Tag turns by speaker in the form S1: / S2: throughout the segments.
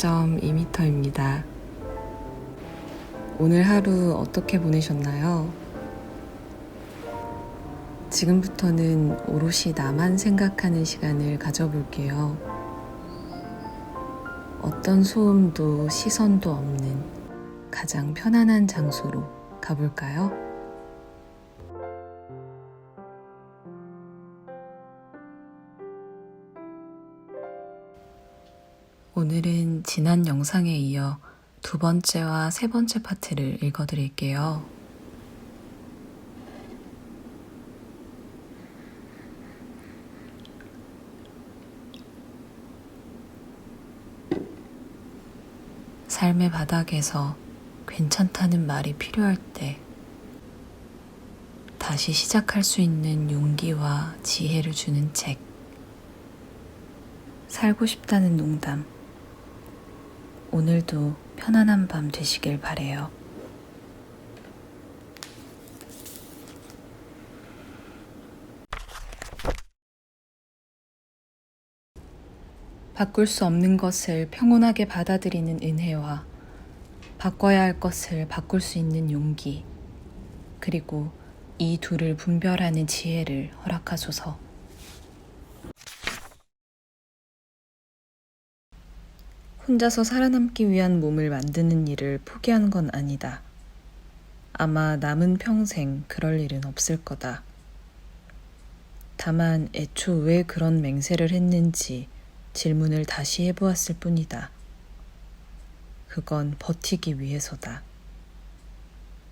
S1: 1.2m입니다. 오늘 하루 어떻게 보내셨나요? 지금부터는 오롯이 나만 생각하는 시간을 가져볼게요. 어떤 소음도 시선도 없는 가장 편안한 장소로 가볼까요? 오늘은 지난 영상에 이어 두 번째와 세 번째 파트를 읽어드릴게요. 삶의 바닥에서 괜찮다는 말이 필요할 때 다시 시작할 수 있는 용기와 지혜를 주는 책. 살고 싶다는 농담. 오늘도 편안한 밤 되시길 바래요. 바꿀 수 없는 것을 평온하게 받아들이는 은혜와 바꿔야 할 것을 바꿀 수 있는 용기, 그리고 이 둘을 분별하는 지혜를 허락하소서. 혼자서 살아남기 위한 몸을 만드는 일을 포기한 건 아니다. 아마 남은 평생 그럴 일은 없을 거다. 다만 애초 왜 그런 맹세를 했는지 질문을 다시 해보았을 뿐이다. 그건 버티기 위해서다.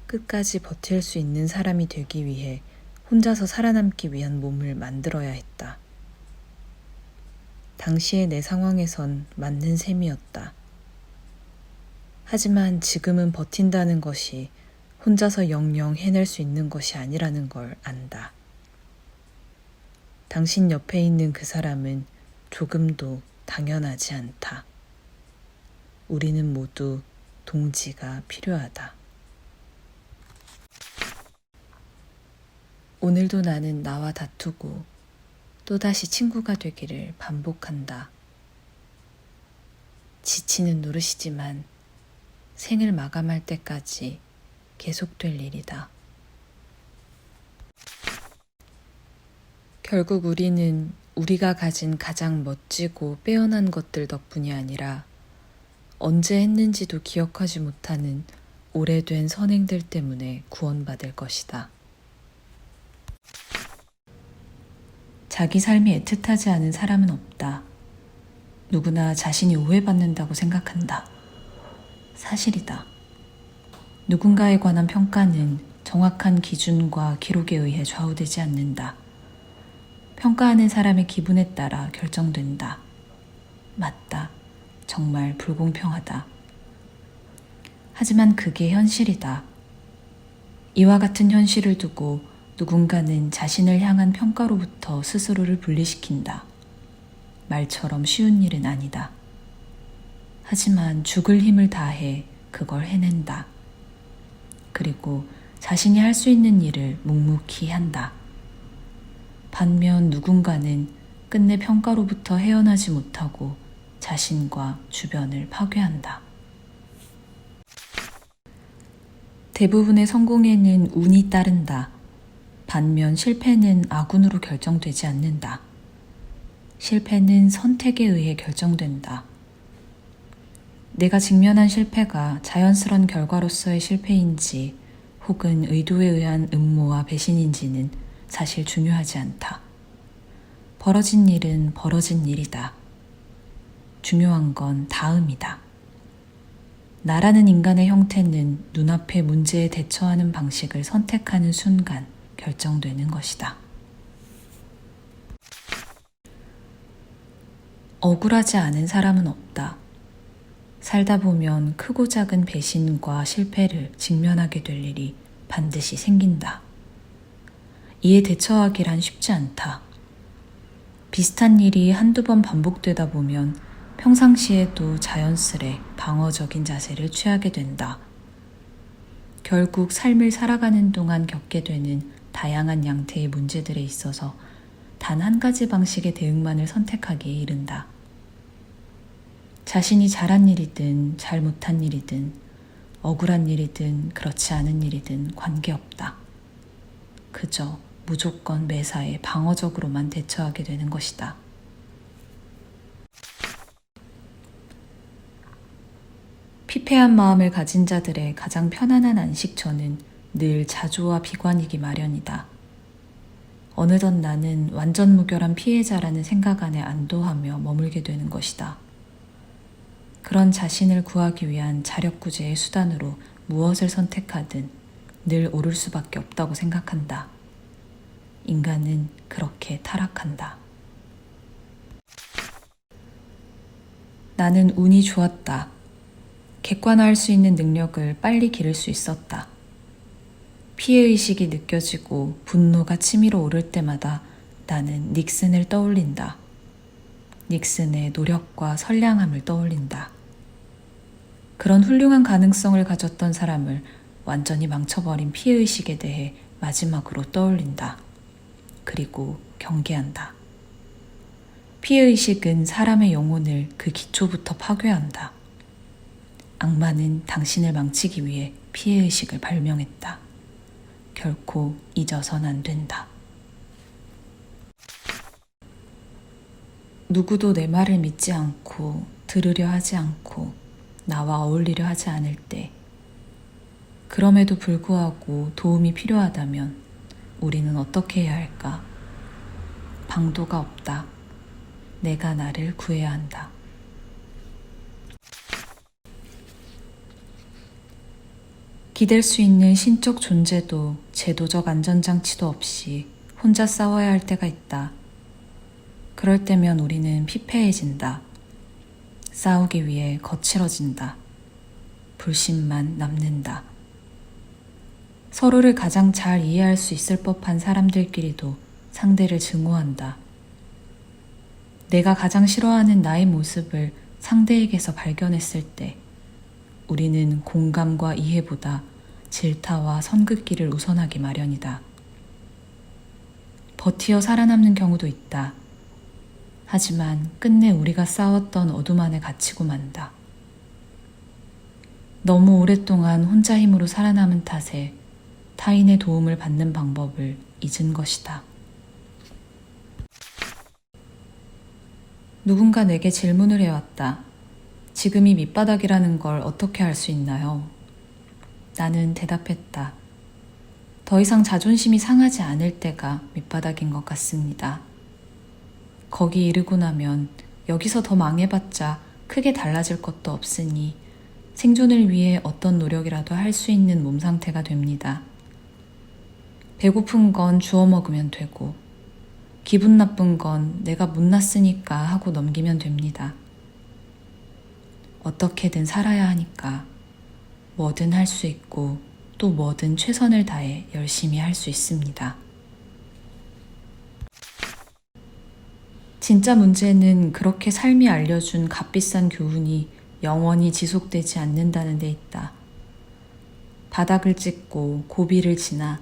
S1: 끝까지 버틸 수 있는 사람이 되기 위해 혼자서 살아남기 위한 몸을 만들어야 했다. 당시의 내 상황에선 맞는 셈이었다. 하지만 지금은 버틴다는 것이 혼자서 영영 해낼 수 있는 것이 아니라는 걸 안다. 당신 옆에 있는 그 사람은 조금도 당연하지 않다. 우리는 모두 동지가 필요하다. 오늘도 나는 나와 다투고 또다시 친구가 되기를 반복한다. 지치는 노릇이지만 생을 마감할 때까지 계속될 일이다. 결국 우리는 우리가 가진 가장 멋지고 빼어난 것들 덕분이 아니라 언제 했는지도 기억하지 못하는 오래된 선행들 때문에 구원받을 것이다. 자기 삶이 애틋하지 않은 사람은 없다. 누구나 자신이 오해받는다고 생각한다. 사실이다. 누군가에 관한 평가는 정확한 기준과 기록에 의해 좌우되지 않는다. 평가하는 사람의 기분에 따라 결정된다. 맞다. 정말 불공평하다. 하지만 그게 현실이다. 이와 같은 현실을 두고 누군가는 자신을 향한 평가로부터 스스로를 분리시킨다. 말처럼 쉬운 일은 아니다. 하지만 죽을 힘을 다해 그걸 해낸다. 그리고 자신이 할 수 있는 일을 묵묵히 한다. 반면 누군가는 끝내 평가로부터 헤어나지 못하고 자신과 주변을 파괴한다. 대부분의 성공에는 운이 따른다. 반면 실패는 아군으로 결정되지 않는다. 실패는 선택에 의해 결정된다. 내가 직면한 실패가 자연스러운 결과로서의 실패인지 혹은 의도에 의한 음모와 배신인지는 사실 중요하지 않다. 벌어진 일은 벌어진 일이다. 중요한 건 다음이다. 나라는 인간의 형태는 눈앞의 문제에 대처하는 방식을 선택하는 순간 결정되는 것이다. 억울하지 않은 사람은 없다. 살다 보면 크고 작은 배신과 실패를 직면하게 될 일이 반드시 생긴다. 이에 대처하기란 쉽지 않다. 비슷한 일이 한두 번 반복되다 보면 평상시에도 자연스레 방어적인 자세를 취하게 된다. 결국 삶을 살아가는 동안 겪게 되는 다양한 양태의 문제들에 있어서 단 한 가지 방식의 대응만을 선택하기에 이른다. 자신이 잘한 일이든 잘못한 일이든 억울한 일이든 그렇지 않은 일이든 관계없다. 그저 무조건 매사에 방어적으로만 대처하게 되는 것이다. 피폐한 마음을 가진 자들의 가장 편안한 안식처는 늘 자조와 비관이기 마련이다. 어느덧 나는 완전 무결한 피해자라는 생각 안에 안도하며 머물게 되는 것이다. 그런 자신을 구하기 위한 자력구제의 수단으로 무엇을 선택하든 늘 옳을 수밖에 없다고 생각한다. 인간은 그렇게 타락한다. 나는 운이 좋았다. 객관화할 수 있는 능력을 빨리 기를 수 있었다. 피해의식이 느껴지고 분노가 치밀어 오를 때마다 나는 닉슨을 떠올린다. 닉슨의 노력과 선량함을 떠올린다. 그런 훌륭한 가능성을 가졌던 사람을 완전히 망쳐버린 피해의식에 대해 마지막으로 떠올린다. 그리고 경계한다. 피해의식은 사람의 영혼을 그 기초부터 파괴한다. 악마는 당신을 망치기 위해 피해의식을 발명했다. 결코 잊어선 안 된다. 누구도 내 말을 믿지 않고 들으려 하지 않고 나와 어울리려 하지 않을 때, 그럼에도 불구하고 도움이 필요하다면 우리는 어떻게 해야 할까? 방도가 없다. 내가 나를 구해야 한다. 기댈 수 있는 신적 존재도 제도적 안전장치도 없이 혼자 싸워야 할 때가 있다. 그럴 때면 우리는 피폐해진다. 싸우기 위해 거칠어진다. 불신만 남는다. 서로를 가장 잘 이해할 수 있을 법한 사람들끼리도 상대를 증오한다. 내가 가장 싫어하는 나의 모습을 상대에게서 발견했을 때 우리는 공감과 이해보다 질타와 선긋기를 우선하기 마련이다. 버티어 살아남는 경우도 있다. 하지만 끝내 우리가 싸웠던 어둠 안에 갇히고 만다. 너무 오랫동안 혼자 힘으로 살아남은 탓에 타인의 도움을 받는 방법을 잊은 것이다. 누군가 내게 질문을 해왔다. 지금이 밑바닥이라는 걸 어떻게 알 수 있나요? 나는 대답했다. 더 이상 자존심이 상하지 않을 때가 밑바닥인 것 같습니다. 거기 이르고 나면 여기서 더 망해봤자 크게 달라질 것도 없으니 생존을 위해 어떤 노력이라도 할 수 있는 몸 상태가 됩니다. 배고픈 건 주워 먹으면 되고 기분 나쁜 건 내가 못났으니까 하고 넘기면 됩니다. 어떻게든 살아야 하니까 뭐든 할 수 있고 또 뭐든 최선을 다해 열심히 할 수 있습니다. 진짜 문제는 그렇게 삶이 알려준 값비싼 교훈이 영원히 지속되지 않는다는 데 있다. 바닥을 찍고 고비를 지나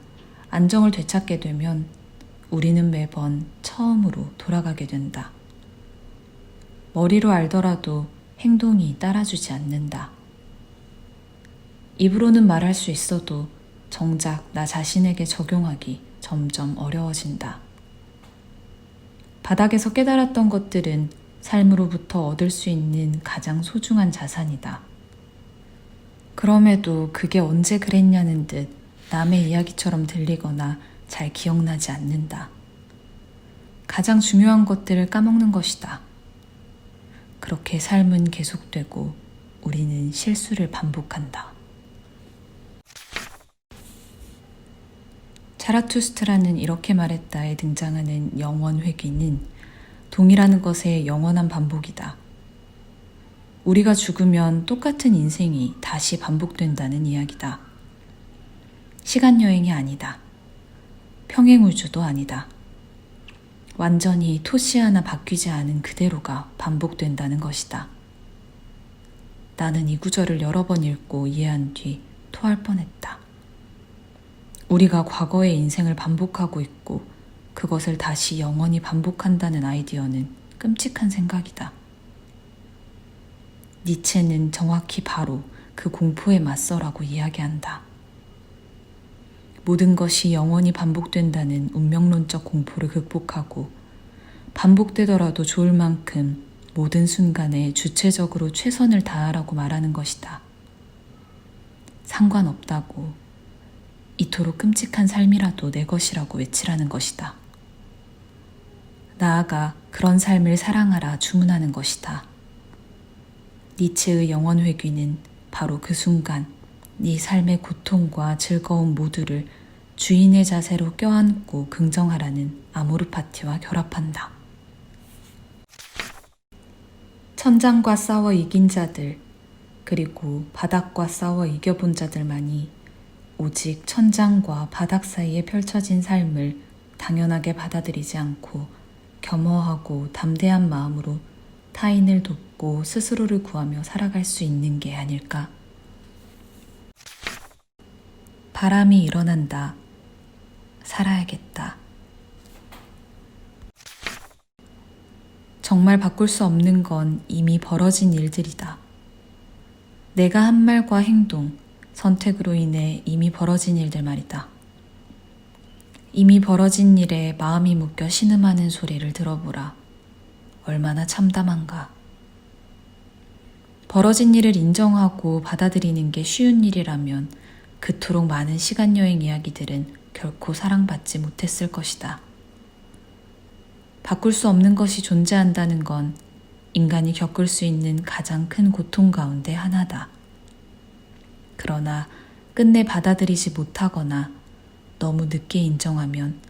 S1: 안정을 되찾게 되면 우리는 매번 처음으로 돌아가게 된다. 머리로 알더라도 행동이 따라주지 않는다. 입으로는 말할 수 있어도 정작 나 자신에게 적용하기 점점 어려워진다. 바닥에서 깨달았던 것들은 삶으로부터 얻을 수 있는 가장 소중한 자산이다. 그럼에도 그게 언제 그랬냐는 듯 남의 이야기처럼 들리거나 잘 기억나지 않는다. 가장 중요한 것들을 까먹는 것이다. 그렇게 삶은 계속되고 우리는 실수를 반복한다. 자라투스트라는 이렇게 말했다에 등장하는 영원 회귀는 동이라는 것의 영원한 반복이다. 우리가 죽으면 똑같은 인생이 다시 반복된다는 이야기다. 시간여행이 아니다. 평행우주도 아니다. 완전히 토시 하나 바뀌지 않은 그대로가 반복된다는 것이다. 나는 이 구절을 여러 번 읽고 이해한 뒤 토할 뻔했다. 우리가 과거의 인생을 반복하고 있고 그것을 다시 영원히 반복한다는 아이디어는 끔찍한 생각이다. 니체는 정확히 바로 그 공포에 맞서라고 이야기한다. 모든 것이 영원히 반복된다는 운명론적 공포를 극복하고 반복되더라도 좋을 만큼 모든 순간에 주체적으로 최선을 다하라고 말하는 것이다. 상관없다고, 이토록 끔찍한 삶이라도 내 것이라고 외치라는 것이다. 나아가 그런 삶을 사랑하라 주문하는 것이다. 니체의 영원회귀는 바로 그 순간 네 삶의 고통과 즐거움 모두를 주인의 자세로 껴안고 긍정하라는 아모르 파티와 결합한다. 천장과 싸워 이긴 자들, 그리고 바닥과 싸워 이겨본 자들만이 오직 천장과 바닥 사이에 펼쳐진 삶을 당연하게 받아들이지 않고 겸허하고 담대한 마음으로 타인을 돕고 스스로를 구하며 살아갈 수 있는 게 아닐까? 바람이 일어난다. 살아야겠다. 정말 바꿀 수 없는 건 이미 벌어진 일들이다. 내가 한 말과 행동, 선택으로 인해 이미 벌어진 일들 말이다. 이미 벌어진 일에 마음이 묶여 신음하는 소리를 들어보라. 얼마나 참담한가. 벌어진 일을 인정하고 받아들이는 게 쉬운 일이라면 그토록 많은 시간여행 이야기들은 결코 사랑받지 못했을 것이다. 바꿀 수 없는 것이 존재한다는 건 인간이 겪을 수 있는 가장 큰 고통 가운데 하나다. 그러나 끝내 받아들이지 못하거나 너무 늦게 인정하면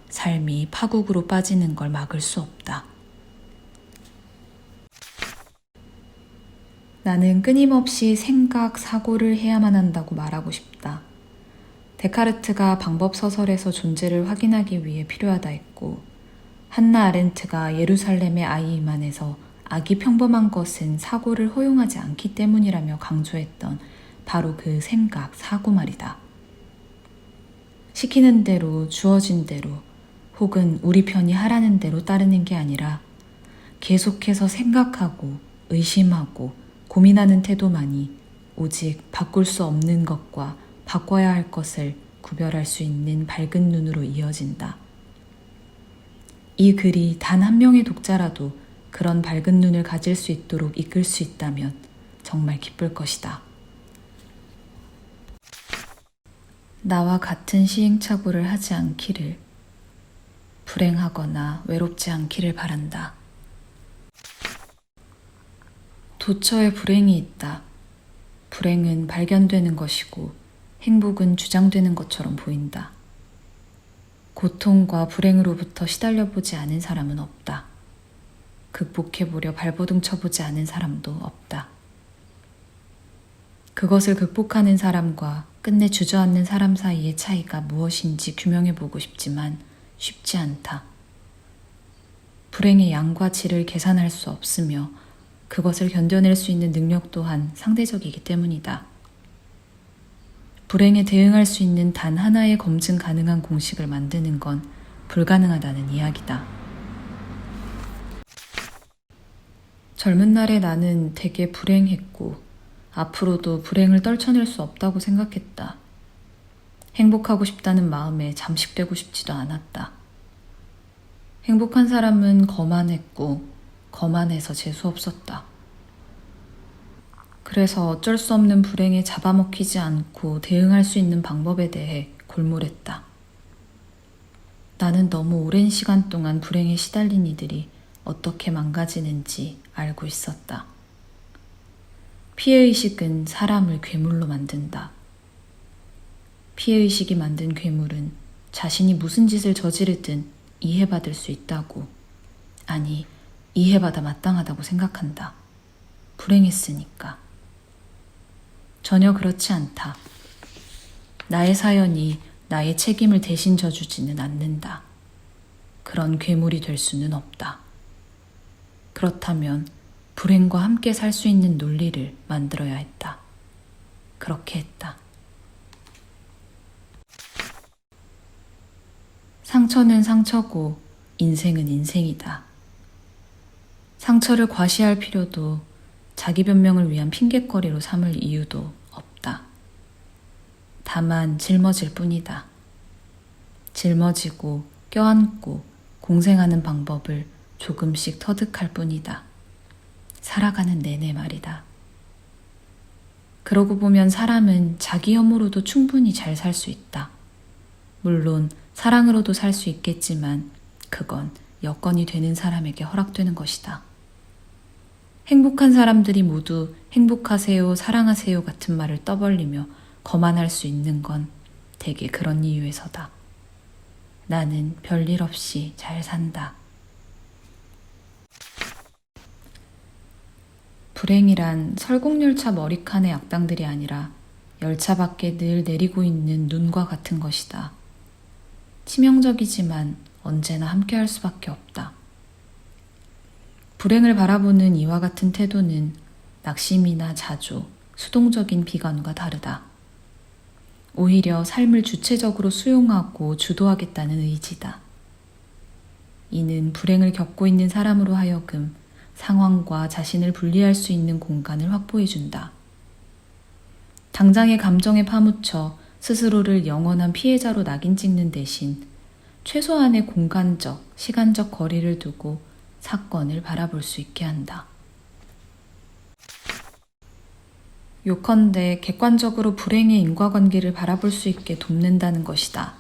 S1: 삶이 파국으로 빠지는 걸 막을 수 없다. 나는 끊임없이 생각, 사고를 해야만 한다고 말하고 싶다. 데카르트가 방법 서설에서 존재를 확인하기 위해 필요하다 했고, 한나 아렌트가 예루살렘의 아이만에서 악이 평범한 것은 사고를 허용하지 않기 때문이라며 강조했던 바로 그 생각, 사고 말이다. 시키는 대로, 주어진 대로, 혹은 우리 편이 하라는 대로 따르는 게 아니라 계속해서 생각하고, 의심하고, 고민하는 태도만이 오직 바꿀 수 없는 것과 바꿔야 할 것을 구별할 수 있는 밝은 눈으로 이어진다. 이 글이 단 한 명의 독자라도 그런 밝은 눈을 가질 수 있도록 이끌 수 있다면 정말 기쁠 것이다. 나와 같은 시행착오를 하지 않기를, 불행하거나 외롭지 않기를 바란다. 도처에 불행이 있다. 불행은 발견되는 것이고 행복은 주장되는 것처럼 보인다. 고통과 불행으로부터 시달려보지 않은 사람은 없다. 극복해보려 발버둥 쳐보지 않은 사람도 없다. 그것을 극복하는 사람과 끝내 주저앉는 사람 사이의 차이가 무엇인지 규명해보고 싶지만 쉽지 않다. 불행의 양과 질을 계산할 수 없으며 그것을 견뎌낼 수 있는 능력 또한 상대적이기 때문이다. 불행에 대응할 수 있는 단 하나의 검증 가능한 공식을 만드는 건 불가능하다는 이야기다. 젊은 날의 나는 되게 불행했고 앞으로도 불행을 떨쳐낼 수 없다고 생각했다. 행복하고 싶다는 마음에 잠식되고 싶지도 않았다. 행복한 사람은 거만했고 거만해서 재수없었다. 그래서 어쩔 수 없는 불행에 잡아먹히지 않고 대응할 수 있는 방법에 대해 골몰했다. 나는 너무 오랜 시간 동안 불행에 시달린 이들이 어떻게 망가지는지 알고 있었다. 피해의식은 사람을 괴물로 만든다. 피해의식이 만든 괴물은 자신이 무슨 짓을 저지르든 이해받을 수 있다고, 아니 이해받아 마땅하다고 생각한다. 불행했으니까. 전혀 그렇지 않다. 나의 사연이 나의 책임을 대신 져주지는 않는다. 그런 괴물이 될 수는 없다. 그렇다면 불행과 함께 살 수 있는 논리를 만들어야 했다. 그렇게 했다. 상처는 상처고 인생은 인생이다. 상처를 과시할 필요도 자기 변명을 위한 핑곗거리로 삼을 이유도 없다. 다만 짊어질 뿐이다. 짊어지고 껴안고 공생하는 방법을 조금씩 터득할 뿐이다. 살아가는 내내 말이다. 그러고 보면 사람은 자기 혐오로도 충분히 잘 살 수 있다. 물론 사랑으로도 살 수 있겠지만 그건 여건이 되는 사람에게 허락되는 것이다. 행복한 사람들이 모두 행복하세요, 사랑하세요 같은 말을 떠벌리며 거만할 수 있는 건 대개 그런 이유에서다. 나는 별일 없이 잘 산다. 불행이란 설국열차 머리칸의 악당들이 아니라 열차 밖에 늘 내리고 있는 눈과 같은 것이다. 치명적이지만 언제나 함께할 수밖에 없다. 불행을 바라보는 이와 같은 태도는 낙심이나 자조, 수동적인 비관과 다르다. 오히려 삶을 주체적으로 수용하고 주도하겠다는 의지다. 이는 불행을 겪고 있는 사람으로 하여금 상황과 자신을 분리할 수 있는 공간을 확보해준다. 당장의 감정에 파묻혀 스스로를 영원한 피해자로 낙인 찍는 대신 최소한의 공간적, 시간적 거리를 두고 사건을 바라볼 수 있게 한다. 요컨대 객관적으로 불행의 인과관계를 바라볼 수 있게 돕는다는 것이다.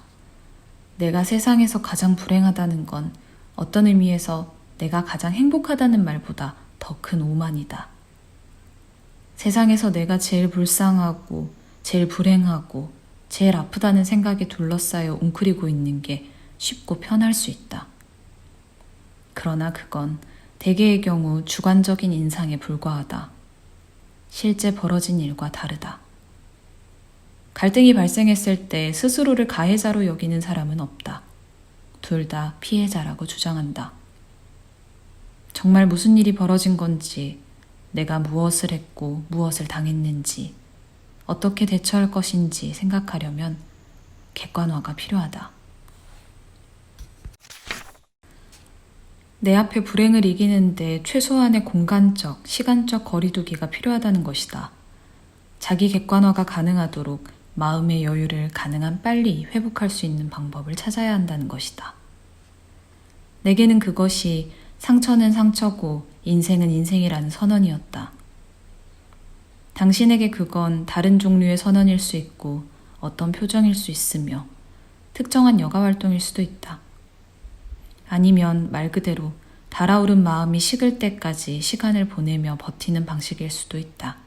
S1: 내가 세상에서 가장 불행하다는 건 어떤 의미에서 내가 가장 행복하다는 말보다 더 큰 오만이다. 세상에서 내가 제일 불쌍하고 제일 불행하고 제일 아프다는 생각에 둘러싸여 웅크리고 있는 게 쉽고 편할 수 있다. 그러나 그건 대개의 경우 주관적인 인상에 불과하다. 실제 벌어진 일과 다르다. 갈등이 발생했을 때 스스로를 가해자로 여기는 사람은 없다. 둘 다 피해자라고 주장한다. 정말 무슨 일이 벌어진 건지, 내가 무엇을 했고 무엇을 당했는지, 어떻게 대처할 것인지 생각하려면 객관화가 필요하다. 내 앞에 불행을 이기는데 최소한의 공간적, 시간적 거리두기가 필요하다는 것이다. 자기 객관화가 가능하도록 마음의 여유를 가능한 빨리 회복할 수 있는 방법을 찾아야 한다는 것이다. 내게는 그것이 상처는 상처고 인생은 인생이라는 선언이었다. 당신에게 그건 다른 종류의 선언일 수 있고 어떤 표정일 수 있으며 특정한 여가 활동일 수도 있다. 아니면 말 그대로 달아오른 마음이 식을 때까지 시간을 보내며 버티는 방식일 수도 있다.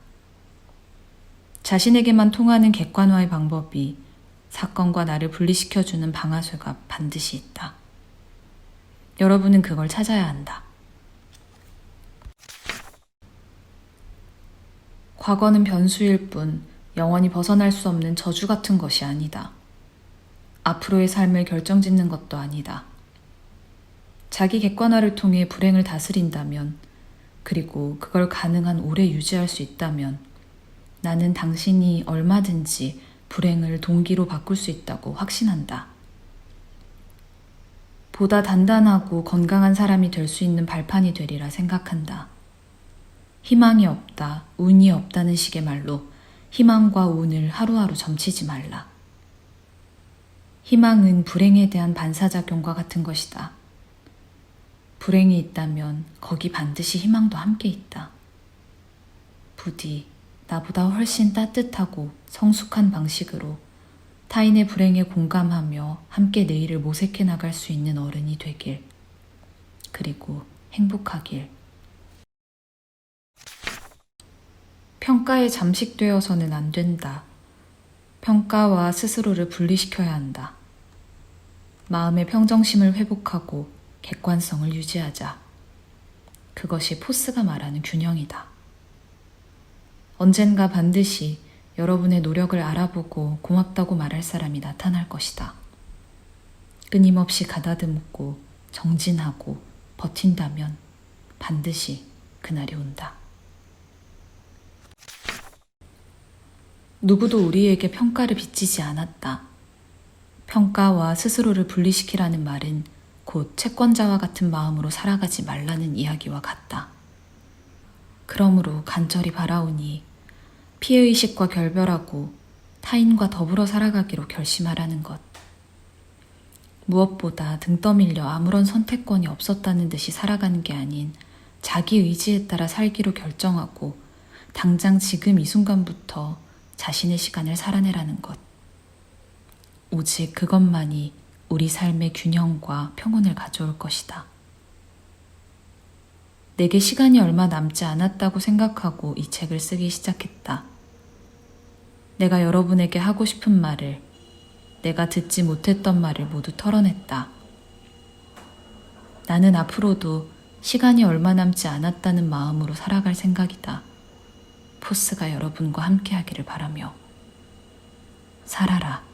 S1: 자신에게만 통하는 객관화의 방법이 사건과 나를 분리시켜주는 방아쇠가 반드시 있다. 여러분은 그걸 찾아야 한다. 과거는 변수일 뿐 영원히 벗어날 수 없는 저주 같은 것이 아니다. 앞으로의 삶을 결정짓는 것도 아니다. 자기 객관화를 통해 불행을 다스린다면, 그리고 그걸 가능한 오래 유지할 수 있다면 나는 당신이 얼마든지 불행을 동기로 바꿀 수 있다고 확신한다. 보다 단단하고 건강한 사람이 될 수 있는 발판이 되리라 생각한다. 희망이 없다, 운이 없다는 식의 말로 희망과 운을 하루하루 점치지 말라. 희망은 불행에 대한 반사작용과 같은 것이다. 불행이 있다면 거기 반드시 희망도 함께 있다. 부디 나보다 훨씬 따뜻하고 성숙한 방식으로 타인의 불행에 공감하며 함께 내일을 모색해 나갈 수 있는 어른이 되길, 그리고 행복하길. 평가에 잠식되어서는 안 된다. 평가와 스스로를 분리시켜야 한다. 마음의 평정심을 회복하고 객관성을 유지하자. 그것이 포스가 말하는 균형이다. 언젠가 반드시 여러분의 노력을 알아보고 고맙다고 말할 사람이 나타날 것이다. 끊임없이 가다듬고 정진하고 버틴다면 반드시 그날이 온다. 누구도 우리에게 평가를 빚지지 않았다. 평가와 스스로를 분리시키라는 말은 곧 채권자와 같은 마음으로 살아가지 말라는 이야기와 같다. 그러므로 간절히 바라오니 피해의식과 결별하고 타인과 더불어 살아가기로 결심하라는 것. 무엇보다 등 떠밀려 아무런 선택권이 없었다는 듯이 살아가는 게 아닌 자기 의지에 따라 살기로 결정하고 당장 지금 이 순간부터 자신의 시간을 살아내라는 것. 오직 그것만이 우리 삶의 균형과 평온을 가져올 것이다. 내게 시간이 얼마 남지 않았다고 생각하고 이 책을 쓰기 시작했다. 내가 여러분에게 하고 싶은 말을, 내가 듣지 못했던 말을 모두 털어냈다. 나는 앞으로도 시간이 얼마 남지 않았다는 마음으로 살아갈 생각이다. 포스가 여러분과 함께하기를 바라며 살아라.